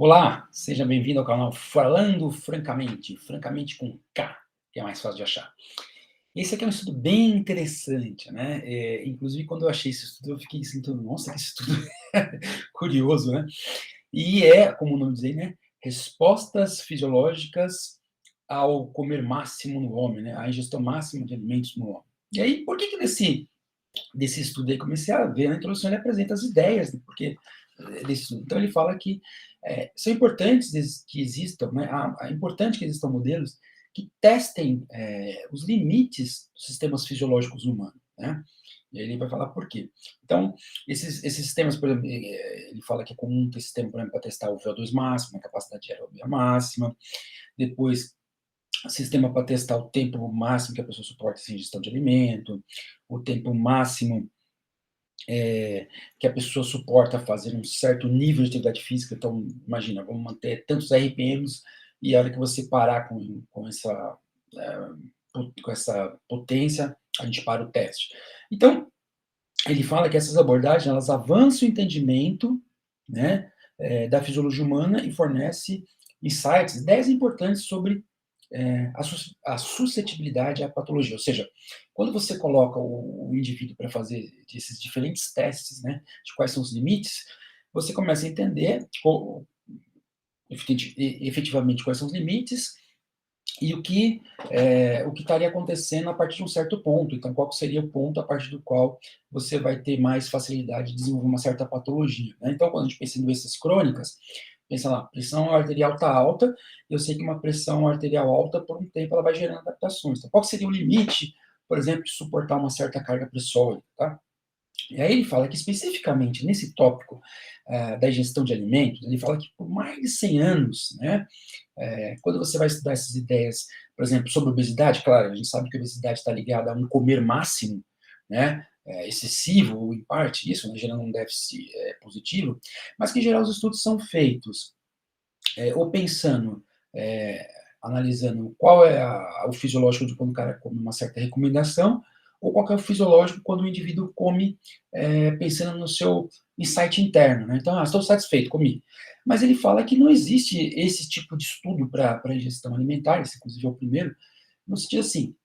Olá, seja bem-vindo ao canal Falando Francamente, francamente com K, que é mais fácil de achar. Esse aqui é um estudo bem interessante, né? Inclusive, quando eu achei esse estudo, eu fiquei assim, nossa, que estudo curioso, né? E como o nome diz aí, né? Respostas fisiológicas ao comer máximo no homem, né? A ingestão máxima de alimentos no homem. E aí, por que que desse estudo aí, comecei a ver na introdução, ele apresenta as ideias, né, porque desse estudo. Então ele fala que são importantes que existam, né, é importante que existam modelos que testem os limites dos sistemas fisiológicos humanos, né? E aí ele vai falar por quê. Então, esses sistemas, por exemplo, ele fala que é comum ter sistema, por exemplo, para testar o VO2 máximo, a capacidade aeróbica máxima, depois sistema para testar o tempo máximo que a pessoa suporta sem ingestão de alimento, o tempo máximo que a pessoa suporta fazer um certo nível de atividade física. Então, imagina, vamos manter tantos RPMs e a hora que você parar eh, com essa potência, a gente para o teste. Então, ele fala que essas abordagens, elas avançam o entendimento, né, da fisiologia humana e fornece insights, ideias importantes sobre a suscetibilidade à patologia. Ou seja, quando você coloca o indivíduo para fazer esses diferentes testes, né, de quais são os limites, você começa a entender efetivamente quais são os limites e o que estaria acontecendo a partir de um certo ponto. Então, qual seria o ponto a partir do qual você vai ter mais facilidade de desenvolver uma certa patologia, né? Então, quando a gente pensa em doenças crônicas, pensa lá, pressão arterial está alta, eu sei que uma pressão arterial alta, por um tempo, ela vai gerando adaptações. Então, qual seria o limite, por exemplo, de suportar uma certa carga pressórica, tá? E aí ele fala que especificamente nesse tópico da ingestão de alimentos, ele fala que por mais de 100 anos, né, quando você vai estudar essas ideias, por exemplo, sobre obesidade, claro, a gente sabe que a obesidade está ligada a um comer máximo, né, excessivo, ou em parte isso, né, gerando um déficit positivo, mas que em geral os estudos são feitos ou pensando, é, analisando qual é o fisiológico de quando o cara come uma certa recomendação, ou qual é o fisiológico quando o indivíduo come pensando no seu insight interno, né? Então, estou satisfeito, comi. Mas ele fala que não existe esse tipo de estudo para a ingestão alimentar, esse inclusive é o primeiro, no sentido assim,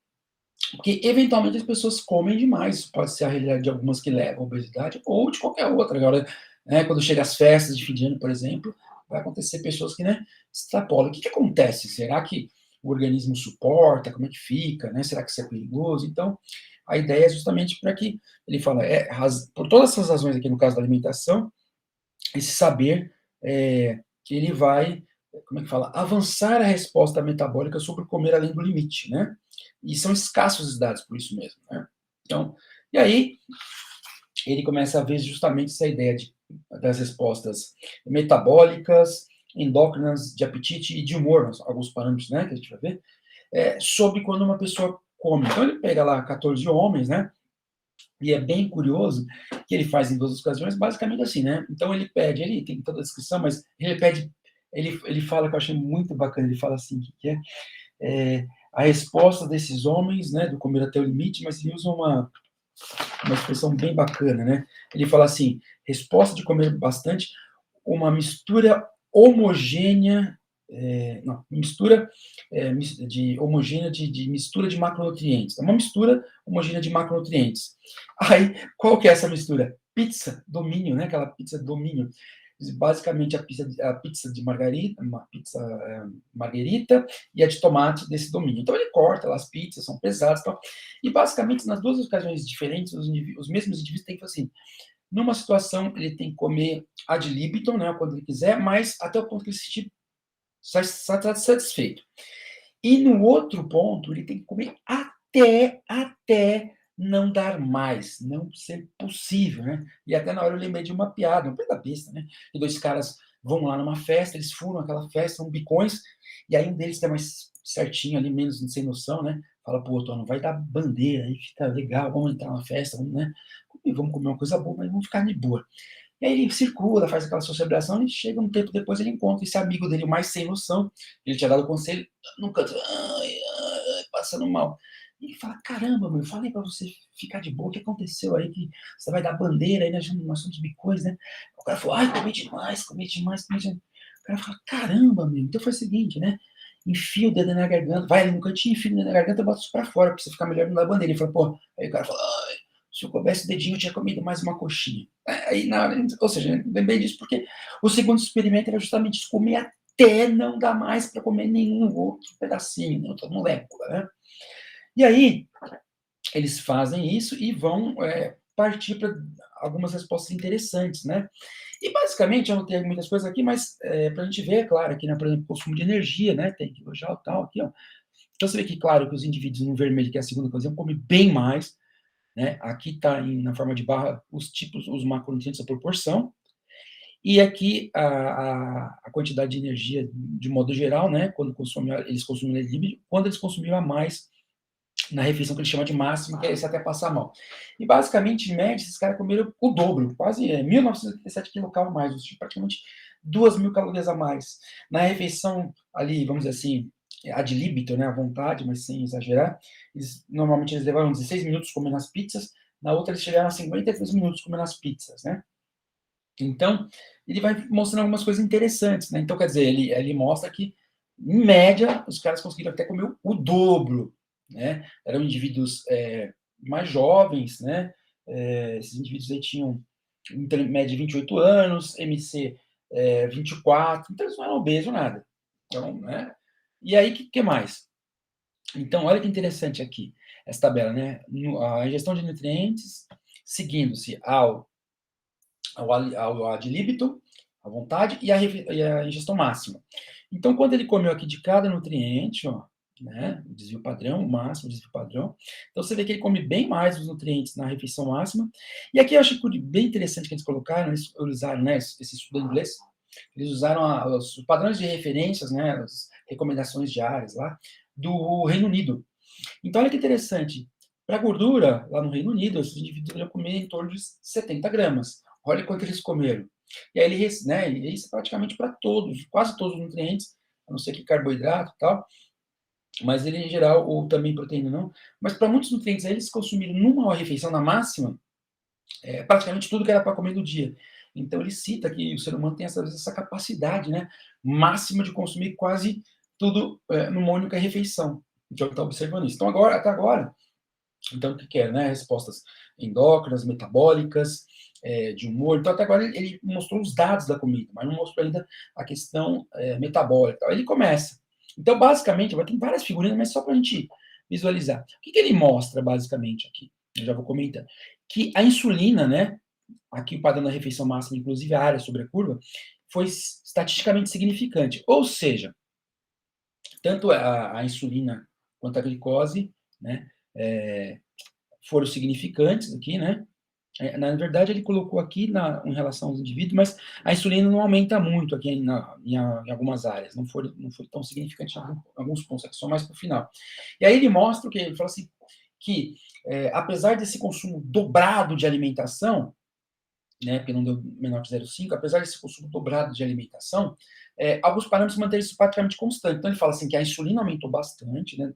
porque eventualmente as pessoas comem demais, pode ser a realidade de algumas que levam à obesidade, ou de qualquer outra. Agora, né, quando chega as festas de fim de ano, por exemplo, vai acontecer pessoas que, né, extrapolam. O que que acontece? Será que o organismo suporta? Como é que fica? Né? Será que isso é perigoso? Então, a ideia é justamente para que ele fala, por todas essas razões aqui no caso da alimentação, esse saber que ele vai, como é que fala, avançar a resposta metabólica sobre comer além do limite, né? E são escassos os dados por isso mesmo, né? Então, e aí ele começa a ver justamente essa ideia das respostas metabólicas, endócrinas, de apetite e de humor, alguns parâmetros, né, que a gente vai ver, sobre quando uma pessoa come. Então ele pega lá 14 homens, né, e é bem curioso que ele faz em duas ocasiões, basicamente assim, né? Então ele pede, ele tem toda a descrição, mas ele pede, ele fala que eu achei muito bacana, ele fala assim, que a resposta desses homens, né, do comer até o limite, mas ele usa uma expressão bem bacana, né? Ele fala assim, resposta de comer bastante, uma mistura homogênea, não, mistura homogênea de mistura de macronutrientes. É uma mistura homogênea de macronutrientes. Aí, qual que é essa mistura? Pizza, domínio, né? Aquela pizza domínio. Basicamente a pizza de margarita, uma pizza marguerita e a de tomate desse domínio. Então ele corta lá as pizzas, são pesadas e tal. E basicamente, nas duas ocasiões diferentes, os mesmos indivíduos têm que fazer assim, numa situação, ele tem que comer ad libitum, né, quando ele quiser, mas até o ponto que ele se sentir satisfeito. E no outro ponto, ele tem que comer até não dar mais, não ser possível, né? E até na hora eu lembrei de uma piada, uma piada besta, né? Que dois caras vão lá numa festa, eles furam aquela festa, são bicões, e aí um deles que é mais certinho ali, menos sem noção, né? Fala pro outro, não vai dar bandeira aí, fica legal, vamos entrar na festa, vamos, né? Vamos comer uma coisa boa, mas vamos ficar de boa. E aí ele circula, faz aquela socialização, e chega um tempo depois ele encontra esse amigo dele, o mais sem noção, ele tinha dado conselho, no canto, passando mal. E ele fala, caramba, meu, eu falei pra você ficar de boa, o que aconteceu aí, que você vai dar bandeira, aí nós somos bicões, né? O cara falou, ai, comi demais, comi demais, comi demais. cara fala, caramba, meu, então foi o seguinte, né? Enfia o dedo na garganta, vai ali no cantinho, enfia o dedo na garganta e bota isso pra fora, pra você ficar melhor na bandeira. Ele fala, pô, aí o cara fala, ai, se eu coubesse o dedinho, eu tinha comido mais uma coxinha. Aí, na hora, ou seja, lembrei disso porque o segundo experimento era justamente isso, comer até não dar mais para comer nenhum outro pedacinho, né, outra molécula, né? E aí, eles fazem isso e vão partir para algumas respostas interessantes, né? E basicamente, eu não tenho muitas coisas aqui, mas para a gente ver, é claro, aqui, né, por exemplo, consumo de energia, né? Tem quilojoule e tal, aqui, ó. Então você vê que, claro, que os indivíduos no vermelho, que é a segunda coisa, comem bem mais, né? Aqui está na forma de barra os tipos, os macronutrientes, a proporção, e aqui a quantidade de energia de modo geral, né? Quando eles consumiram líquido, quando eles consumiram a mais na refeição que ele chama de máxima, que é esse até passar mal. E basicamente, em média, esses caras comeram o dobro, quase 1.987 quilocal a mais, ou seja, praticamente 2.000 calorias a mais. Na refeição ali, vamos dizer assim, ad libitum, né, à vontade, mas sem exagerar, normalmente eles levaram 16 minutos comendo as pizzas, na outra eles chegaram a 53 minutos comendo as pizzas, né? Então, ele vai mostrando algumas coisas interessantes, né? Então, quer dizer, ele mostra que, em média, os caras conseguiram até comer o dobro, né? Eram indivíduos mais jovens, né? Esses indivíduos aí tinham, em média, 28 anos, MC 24, então eles não eram obesos, nada. Então, né? E aí, o que mais? Então, olha que interessante aqui, essa tabela, né? A ingestão de nutrientes, seguindo-se ao ad libitum, à vontade, e a ingestão máxima. Então, quando ele comeu aqui de cada nutriente, ó, né, o desvio padrão, o máximo, o desvio padrão, então você vê que ele come bem mais os nutrientes na refeição máxima. E aqui eu acho bem interessante que eles colocaram, eles usaram, né, esse estudo em inglês, eles usaram os padrões de referências, né, as recomendações diárias lá, do Reino Unido. Então, olha que interessante. Para gordura, lá no Reino Unido, esses indivíduos deveriam comer em torno de 70 gramas. Olha quanto eles comeram. E aí, né, isso é praticamente para todos, quase todos os nutrientes, a não ser que carboidrato e tal, mas ele em geral, ou também proteína não. Mas para muitos nutrientes, eles consumiram numa refeição na máxima, praticamente tudo que era para comer no dia. Então, ele cita que o ser humano tem essa capacidade, né, máxima de consumir quase tudo numa única refeição. Então, está observando isso. Então, até agora, então, o que é, né? Respostas endócrinas, metabólicas, de humor. Então, até agora ele mostrou os dados da comida, mas não mostrou ainda a questão metabólica. Ele começa. Então, basicamente, vai ter várias figurinhas, mas só para a gente visualizar. O que ele mostra, basicamente, aqui? Eu já vou comentando. Que a insulina, né? Aqui o padrão da refeição máxima, inclusive a área sobre a curva, foi estatisticamente significante. Ou seja, tanto a insulina quanto a glicose, né? Foram significantes aqui, né? Na verdade, ele colocou aqui em relação aos indivíduos, mas a insulina não aumenta muito aqui em algumas áreas, não foi tão significante em alguns pontos, aqui só mais para o final. E aí ele mostra o que ele fala assim, que apesar desse consumo dobrado de alimentação, né, porque não deu menor que 0,5, apesar desse consumo dobrado de alimentação, alguns parâmetros manteram-se praticamente constantes. Então ele fala assim que a insulina aumentou bastante, né,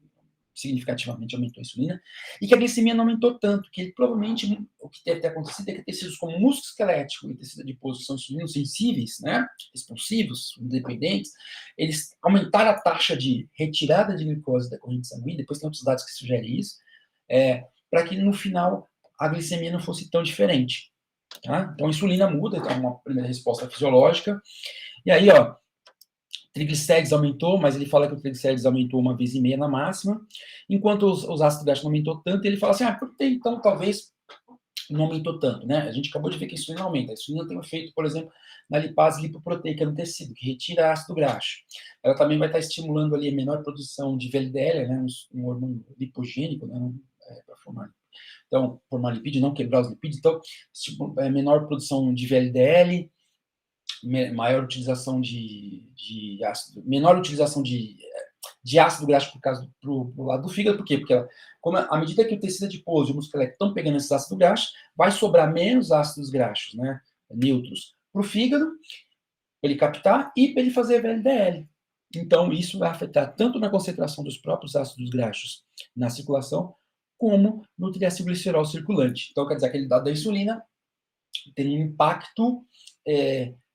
significativamente aumentou a insulina, e que a glicemia não aumentou tanto, que ele, provavelmente o que deve ter acontecido é que tecidos como músculo esquelético e tecido adiposo, que são insulinos sensíveis, né, responsivos, independentes, eles aumentaram a taxa de retirada de glicose da corrente sanguínea, depois tem outros dados que sugerem isso, para que no final a glicemia não fosse tão diferente. Tá? Então a insulina muda, então é uma primeira resposta fisiológica, e aí, ó, triglicérides aumentou, mas ele fala que o triglicérides aumentou 1,5 vezes na máxima, enquanto os ácidos graxos não aumentou tanto, ele fala assim, por que então talvez não aumentou tanto, né? A gente acabou de ver que a insulina aumenta. A insulina tem um efeito, por exemplo, na lipase lipoproteica no tecido, que retira ácido graxo. Ela também vai estar estimulando ali a menor produção de VLDL, né? Um hormônio lipogênico, né? Para formar. Então, formar lipídio, não quebrar os lipídios. Então, menor produção de VLDL, maior utilização de ácido, menor utilização de ácido graxo por causa pro lado do fígado, por quê? Porque como à medida que o tecido adiposo e o músculo estão pegando esses ácidos graxos, vai sobrar menos ácidos graxos, né, neutros, para o fígado, para ele captar e para ele fazer VLDL. Então, isso vai afetar tanto na concentração dos próprios ácidos graxos na circulação, como no triacilglicerol circulante. Então, quer dizer, aquele dado da insulina tem um impacto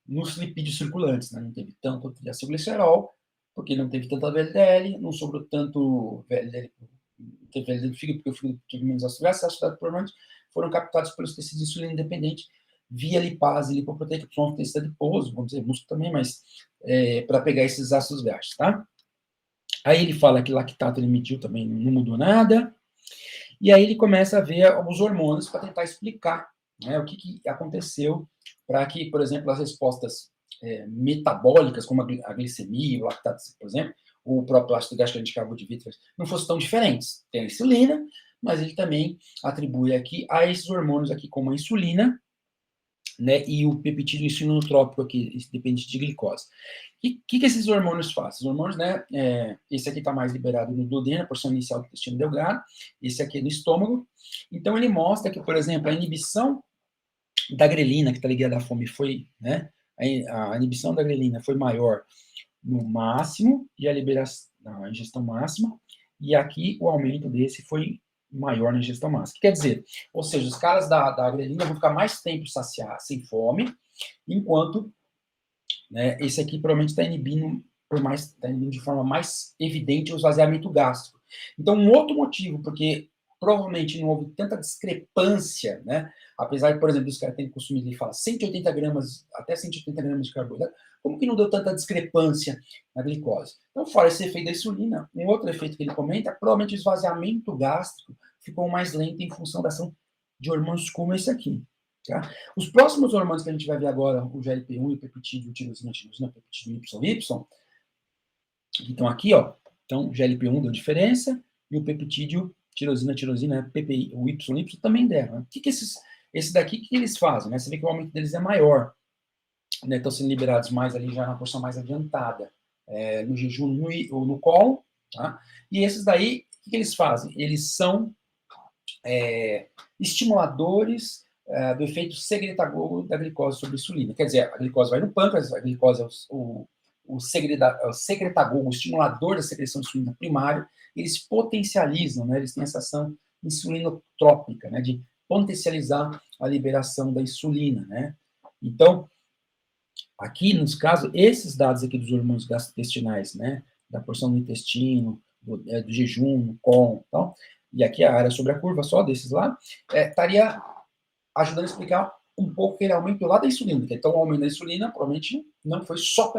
nos lipídios circulantes, né? Não teve tanto triacilglicerol, porque não teve tanta VLDL, não sobrou tanto VLDL, não teve VLDL do fígado, porque o fígado teve menos ácido graxo, ácido graxo provavelmente foram captados pelos tecidos de insulina independente via lipase lipoproteica, principalmente tecido adiposo, vamos dizer, músculo também, mas para pegar esses ácidos graxos, tá? Aí ele fala que lactato ele mediu também, não mudou nada, e aí ele começa a ver os hormônios para tentar explicar, né, o que aconteceu para que, por exemplo, as respostas metabólicas, como a glicemia, o lactato, por exemplo, o próprio ácido gástrico que a gente acabou de ver, não fossem tão diferentes. Tem a insulina, mas ele também atribui aqui a esses hormônios aqui como a insulina, né, e o peptídeo insulinotrópico aqui, depende de glicose. O que esses hormônios fazem? Os hormônios, né, esse aqui está mais liberado no duodeno, a porção inicial do intestino delgado, esse aqui é no estômago. Então, ele mostra que, por exemplo, a inibição da grelina, que está ligada à fome, foi, né, a inibição da grelina foi maior no máximo, e a liberação, na ingestão máxima, e aqui o aumento desse foi maior na ingestão máxima. Quer dizer, ou seja, os caras da grelina vão ficar mais tempo saciados, sem fome, enquanto, né, esse aqui provavelmente está inibindo, tá inibindo de forma mais evidente o esvaziamento gástrico. Então, um outro motivo, porque provavelmente não houve tanta discrepância, né? Apesar de, por exemplo, os caras terem costume de falar 180 gramas, até 180 gramas de carboidrato, como que não deu tanta discrepância na glicose? Então, fora esse efeito da insulina, um outro efeito que ele comenta, provavelmente o esvaziamento gástrico ficou mais lento em função da ação de hormônios como esse aqui. Tá? Os próximos hormônios que a gente vai ver agora, o GLP-1 e o peptídeo, tirosina, peptídeo YY, que estão aqui, ó. Então, GLP-1 deu diferença, e o peptídeo, tirosina, PPI, o YY também deram. O que esse daqui, o que eles fazem? Né? Você vê que o aumento deles é maior. Né? Estão sendo liberados mais ali, já na porção mais adiantada, no jejum ou no colo. Tá? E esses daí, o que eles fazem? Eles são estimuladores do efeito secretagogo da glicose sobre a insulina. Quer dizer, a glicose vai no pâncreas, a glicose é o secretagogo, o estimulador da secreção de insulina primário, eles potencializam, né, eles têm essa ação insulinotrópica, né, de potencializar a liberação da insulina, né. Então, aqui, nos casos, esses dados aqui dos hormônios gastrointestinais, né, da porção do intestino, do jejum, no colo, então, e aqui a área sobre a curva só desses lá, estaria ajudando a explicar um pouco aquele aumento lá da insulina. Então, o aumento da insulina provavelmente não foi só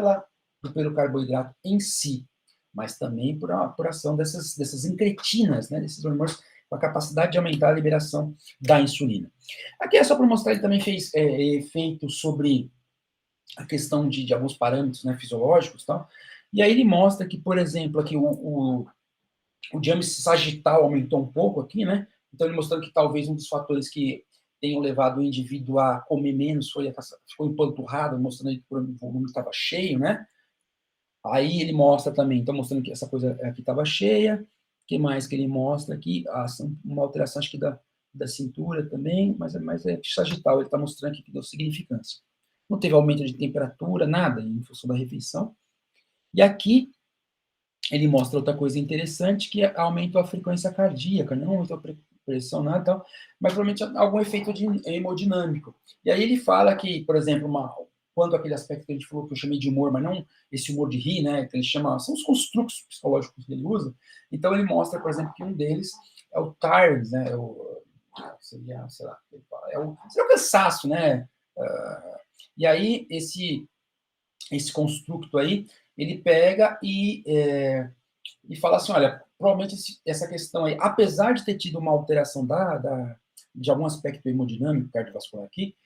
pelo carboidrato em si, mas também por ação dessas incretinas, né, desses hormônios com a capacidade de aumentar a liberação da insulina. Aqui é só para mostrar, ele também fez efeito sobre a questão de alguns parâmetros, né, fisiológicos e tal, e aí ele mostra que, por exemplo, aqui o diâmetro sagital aumentou um pouco aqui, né, então ele mostrando que talvez um dos fatores que tenham levado o indivíduo a comer menos ficou empanturrado, mostrando que o volume estava cheio, né, aí ele mostra também, então mostrando que essa coisa aqui estava cheia, o que mais que ele mostra aqui? Uma alteração, acho que da cintura também, mas é sagital, ele está mostrando aqui que deu significância. Não teve aumento de temperatura, nada, em função da refeição. E aqui, ele mostra outra coisa interessante, que é aumento da frequência cardíaca, não aumento da pressão, nada tal, mas provavelmente algum efeito hemodinâmico. E aí ele fala que, por exemplo, quanto àquele aspecto que a gente falou, que eu chamei de humor, mas não esse humor de rir, né, que ele chama, são os construtos psicológicos que ele usa. Então ele mostra, por exemplo, que um deles é o tiredness, né, seria, sei lá, seria o cansaço, né, e aí, esse construto aí, ele pega e fala assim, olha, provavelmente essa questão aí, apesar de ter tido uma alteração de algum aspecto hemodinâmico cardiovascular aqui,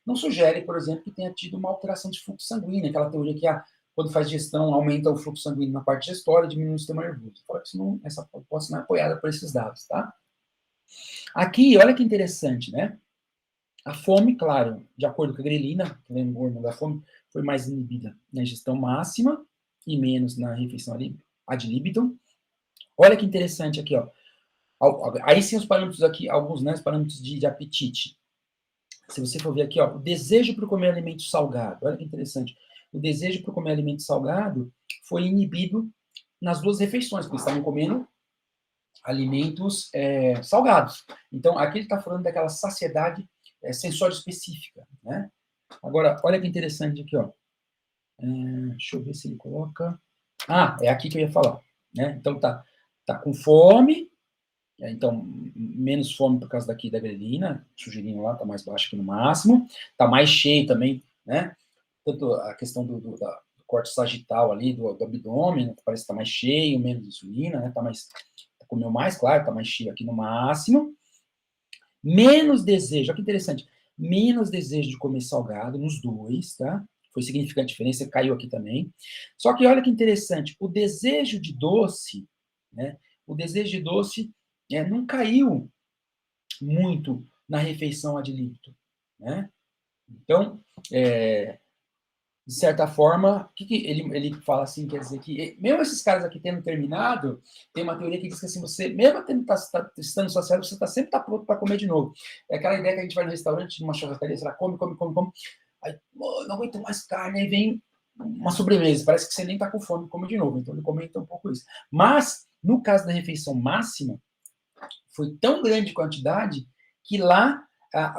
não sugere, por exemplo, que tenha tido uma alteração de fluxo sanguíneo, aquela teoria que quando faz digestão, aumenta o fluxo sanguíneo na parte digestória e diminui o sistema nervoso. Fala que essa hipótese não é apoiada por esses dados, tá? Aqui, olha que interessante, né? A fome, claro, de acordo com a grelina, que lembra o hormônio da fome, foi mais inibida na ingestão máxima e menos na refeição ad libitum. Olha que interessante aqui, ó. Aí sim os parâmetros aqui, alguns, né, os parâmetros de apetite. Se você for ver aqui, ó, o desejo por comer alimento salgado, olha que interessante. O desejo por comer alimento salgado foi inibido nas duas refeições, porque eles estavam comendo alimentos salgados. Então, aqui ele está falando daquela saciedade sensório específica, né? Agora, olha que interessante aqui, ó. Deixa eu ver se ele coloca... Ah, é aqui que eu ia falar, né? Então, tá com fome, então, menos fome por causa daqui da grelina, sugerindo lá, tá mais baixo que no máximo, tá mais cheio também, né? Tanto a questão do corte sagital ali, do abdômen, parece que tá mais cheio, menos insulina, né? Comeu mais, claro, tá mais cheio aqui no máximo. Menos desejo, olha que interessante, menos desejo de comer salgado nos dois, tá? Foi significante a diferença, caiu aqui também. Só que olha que interessante, o desejo de doce, né? O desejo de doce não caiu muito na refeição ad libitum, né? Então, de certa forma, o que ele fala assim, quer dizer que, mesmo esses caras aqui tendo terminado, tem uma teoria que diz que assim, você, mesmo estando saciado, você sempre está pronto para comer de novo. É aquela ideia que a gente vai no restaurante, numa churrascaria, você lá, come, aí, não aguento mais carne, aí vem uma sobremesa, parece que você nem está com fome, come de novo. Então ele comenta um pouco isso. Mas, no caso da refeição máxima, foi tão grande quantidade que lá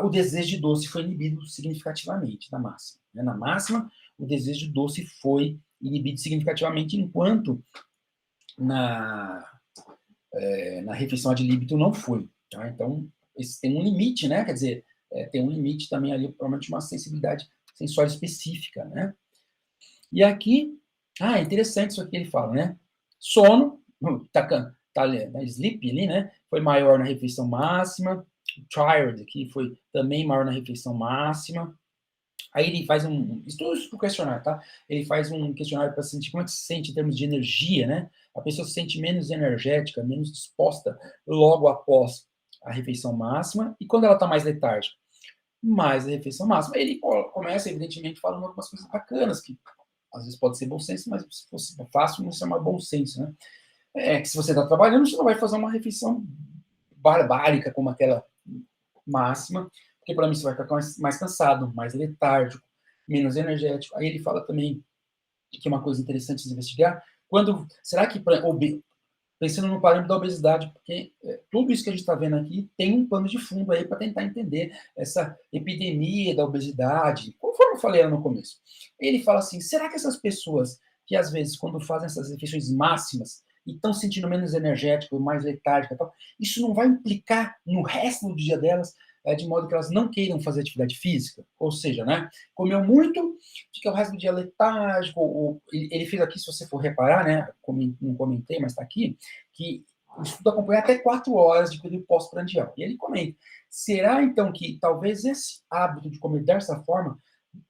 o desejo de doce foi inibido significativamente, na máxima. Né? Na máxima, o desejo de doce foi inibido significativamente, enquanto na refeição ad libitum não foi. Tá? Então, tem um limite, né? Quer dizer, tem um limite também ali, provavelmente uma sensibilidade sensória específica, né? E aqui, é interessante isso aqui que ele fala, né? Sono, tá sleep ali, né? Foi maior na refeição máxima. Tired aqui foi também maior na refeição máxima. Aí ele faz estudo para o questionário, tá? Ele faz um questionário para sentir como é que se sente em termos de energia, né? A pessoa se sente menos energética, menos disposta logo após a refeição máxima. E quando ela está mais letárgica? Mais a refeição máxima. Ele começa, evidentemente, falando algumas coisas bacanas, que às vezes pode ser bom senso, mas se fosse fácil, não se chama bom senso, né? Que se você está trabalhando, você não vai fazer uma refeição barbárica como aquela máxima, porque para mim você vai ficar mais cansado, mais letárgico, menos energético. Aí ele fala também que é uma coisa interessante de investigar, será que, pensando no parâmetro da obesidade, porque tudo isso que a gente está vendo aqui tem um pano de fundo aí para tentar entender essa epidemia da obesidade, conforme eu falei no começo. Ele fala assim, será que essas pessoas que às vezes, quando fazem essas refeições máximas e estão se sentindo menos energético, mais letárgica, isso não vai implicar no resto do dia delas, de modo que elas não queiram fazer atividade física? Ou seja, né, comeu muito, fica o resto do dia letárgico. Ele fez aqui, se você for reparar, né, não comentei, mas está aqui, que o estudo acompanha até 4 horas de período pós-prandial. E ele comenta, será então que talvez esse hábito de comer dessa forma,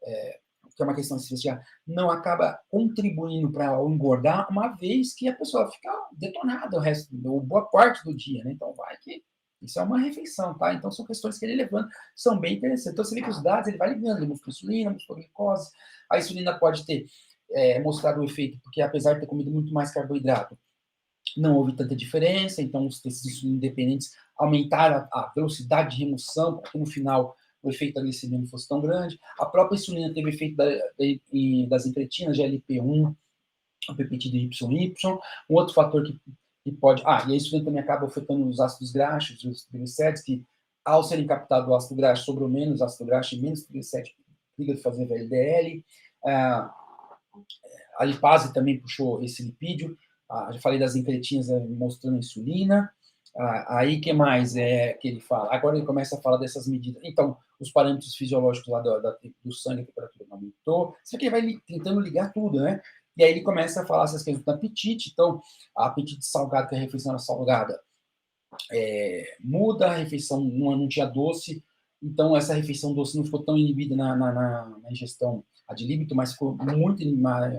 que é uma questão de se investigar, não acaba contribuindo para engordar, uma vez que a pessoa fica detonada o resto, boa parte do dia, né? Então vai que isso é uma refeição, tá? Então são questões que ele levanta, são bem interessantes. Então você vê que os dados, ele vai ligando, ele mostra insulina, mostra glicose, a insulina pode ter mostrado o efeito, porque apesar de ter comido muito mais carboidrato, não houve tanta diferença, então os testes independentes aumentaram a velocidade de remoção, para que no final o efeito da glicemia não fosse tão grande. A própria insulina teve efeito das incretinas, GLP-1, o peptídeo YY. Um outro fator que pode... e a insulina também acaba afetando os ácidos graxos, os triglicéridos, que ao serem captados o ácido graxo, sobrou menos ácido graxo e menos triglicéridos, liga de fazer VLDL. A lipase também puxou esse lipídio. Já falei das incretinas mostrando a insulina. Aí, que mais que ele fala? Agora ele começa a falar dessas medidas. Então, os parâmetros fisiológicos lá do sangue, a temperatura não aumentou. Isso aqui vai tentando ligar tudo, né? E aí ele começa a falar essas questões do apetite. Então, a apetite salgado, que a refeição era salgada, muda, a refeição não tinha doce, então essa refeição doce não ficou tão inibida na ingestão ad libitum, mas ficou muito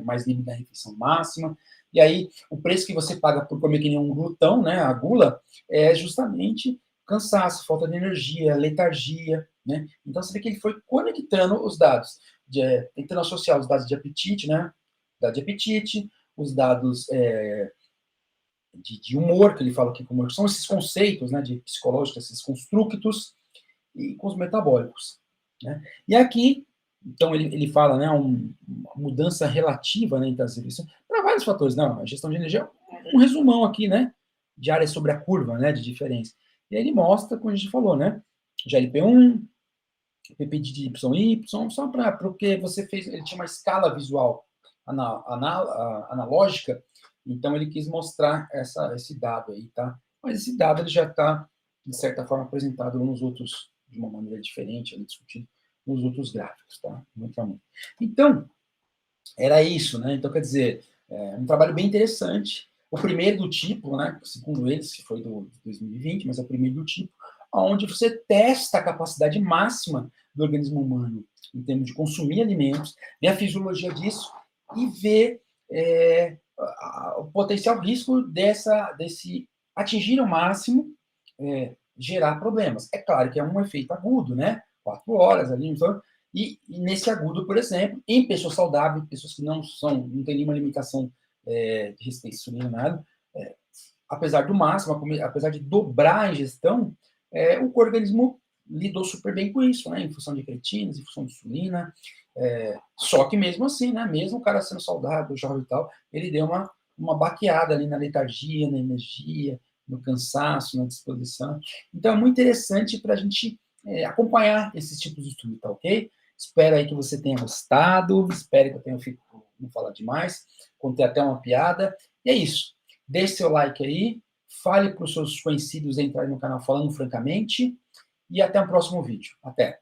mais inibida na refeição máxima. E aí, o preço que você paga por comer que nem um glutão, né, a gula, é justamente cansaço, falta de energia, letargia, né? Então, você vê que ele foi conectando os dados, tentando associar os dados de apetite, né, os dados de humor, que ele fala aqui, como são esses conceitos, né, de psicológicos, esses constructos, e com os metabólicos, né? E aqui, então, ele fala, né, uma mudança relativa, né, entre as refeições, para vários fatores. Não, a gestão de energia é um resumão aqui, né, de área sobre a curva, né, de diferença. E aí ele mostra, como a gente falou, né, GLP-1, peptídeo de YY, só para porque você fez, ele tinha uma escala visual analógica, então ele quis mostrar esse dado aí, tá? Mas esse dado ele já está, de certa forma, apresentado nos outros, de uma maneira diferente, ali, discutido nos outros gráficos, tá? Muito. Então, era isso, né? Então, quer dizer, um trabalho bem interessante, o primeiro do tipo, né? Segundo eles, que foi do 2020, mas é o primeiro do tipo, onde você testa a capacidade máxima do organismo humano em termos de consumir alimentos, ver a fisiologia disso e ver o potencial risco desse atingir o máximo, gerar problemas. É claro que é um efeito agudo, né? 4 horas ali, então, e nesse agudo, por exemplo, em pessoas saudáveis, pessoas que não têm nenhuma limitação de resistência à insulina, nada, apesar do máximo, apesar de dobrar a ingestão, o organismo lidou super bem com isso, né? Em função de creatinas, em função de insulina. Só que mesmo assim, né? Mesmo o cara sendo saudável, jovem e tal, ele deu uma baqueada ali na letargia, na energia, no cansaço, na disposição. Então é muito interessante para a gente acompanhar esses tipos de estudo, tá ok? Espero aí que você tenha gostado, espero que eu tenha não falar demais, contei até uma piada, e é isso. Deixe seu like aí, fale para os seus conhecidos entrarem no canal Falando Francamente, e até o próximo vídeo. Até!